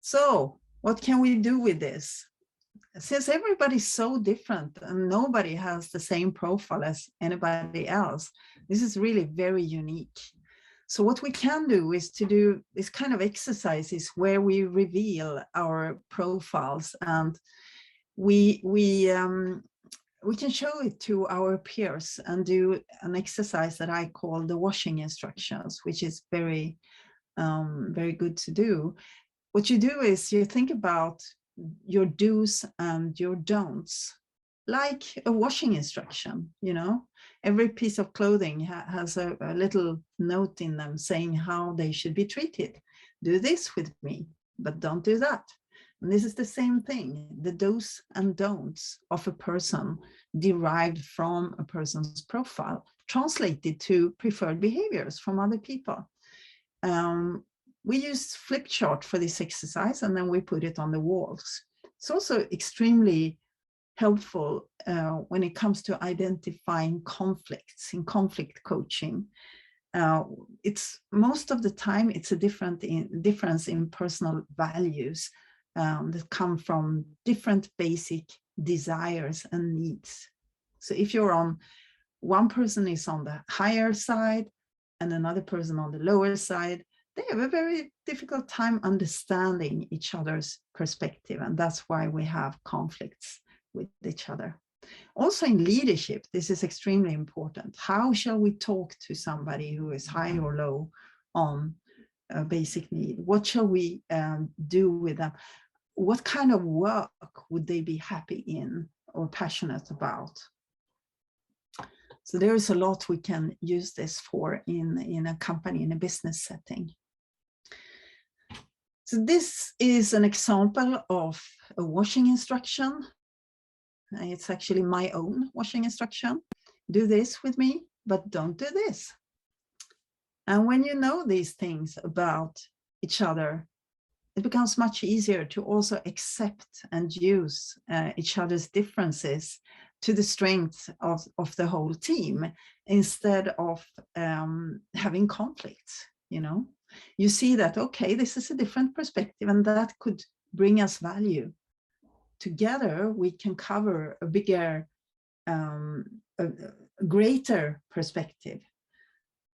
So what can we do with this? Since everybody's so different and nobody has the same profile as anybody else, this is really very unique. So what we can do is to do this kind of exercises where we reveal our profiles, and we can show it to our peers and do an exercise that I call the washing instructions, which is very, very good to do. What you do is you think about your do's and your don'ts, like a washing instruction. Every piece of clothing has a little note in them saying how they should be treated. Do this with me, but don't do that. And this is the same thing, the do's and don'ts of a person derived from a person's profile, translated to preferred behaviors from other people. We use flip chart for this exercise, and then we put it on the walls. It's also extremely helpful when it comes to identifying conflicts in conflict coaching. It's most of the time it's a difference in personal values that come from different basic desires and needs. So if you're on, one person is on the higher side and another person on the lower side, they have a very difficult time understanding each other's perspective, and that's why we have conflicts with each other. Also in leadership, this is extremely important. How shall we talk to somebody who is high or low on a basic need? What shall we do with them? What kind of work would they be happy in or passionate about? So there is a lot we can use this for in a company, in a business setting. So this is an example of a washing instruction. It's actually my own washing instruction. Do this with me, but don't do this. And when you know these things about each other, it becomes much easier to also accept and use each other's differences to the strength of the whole team, instead of having conflicts. You see that, okay, this is a different perspective, and that could bring us value. Together, we can cover a bigger, a greater perspective,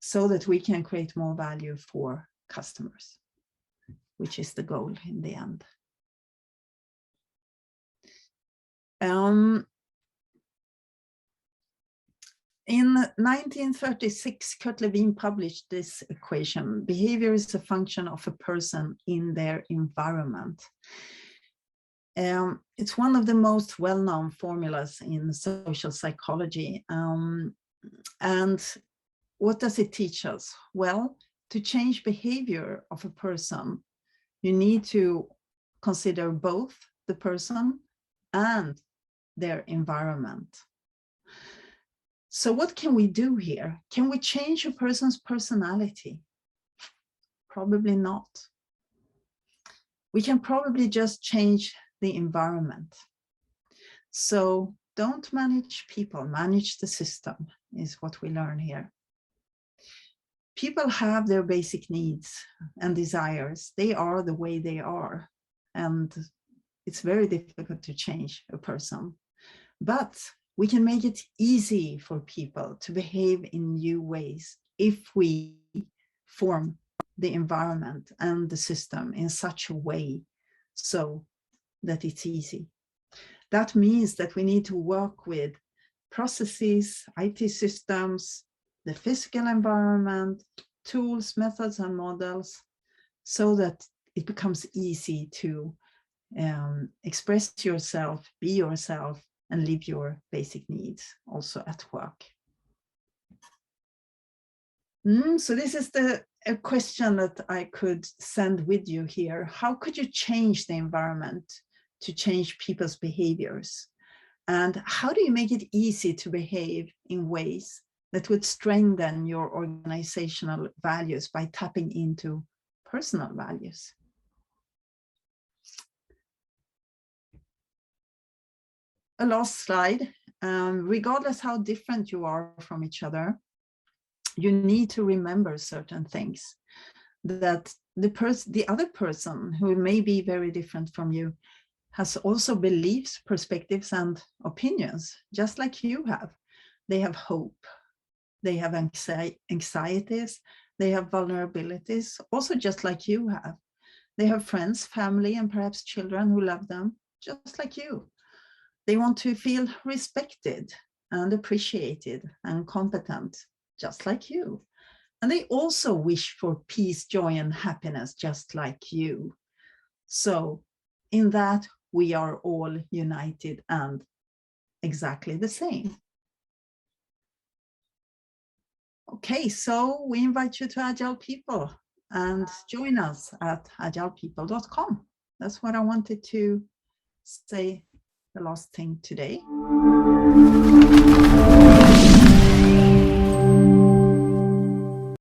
so that we can create more value for customers, which is the goal in the end. In 1936, Kurt Lewin published this equation: behavior is a function of a person in their environment. It's one of the most well-known formulas in social psychology. And what does it teach us? Well, to change behavior of a person, you need to consider both the person and their environment. So what can we do here? Can we change a person's personality? Probably not. We can probably just change the environment. So don't manage people, manage the system, is what we learn here. People have their basic needs and desires. They are the way they are, and it's very difficult to change a person. But we can make it easy for people to behave in new ways if we form the environment and the system in such a way so that it's easy. That means that we need to work with processes, IT systems, the physical environment, tools, methods, and models, so that it becomes easy to express yourself, be yourself, and live your basic needs also at work. So this is a question that I could send with you here. How could you change the environment to change people's behaviors? And how do you make it easy to behave in ways that would strengthen your organizational values by tapping into personal values? A last slide. Regardless how different you are from each other, you need to remember certain things. that the other person, who may be very different from you, has also beliefs, perspectives, and opinions, just like you have. They have hope, they have anxieties, they have vulnerabilities, also just like you have. They have friends, family, and perhaps children who love them, just like you. They want to feel respected and appreciated and competent, just like you. And they also wish for peace, joy, and happiness, just like you. So in that, we are all united and exactly the same. Okay, so we invite you to Agile People and join us at agilepeople.com. That's what I wanted to say, the last thing today.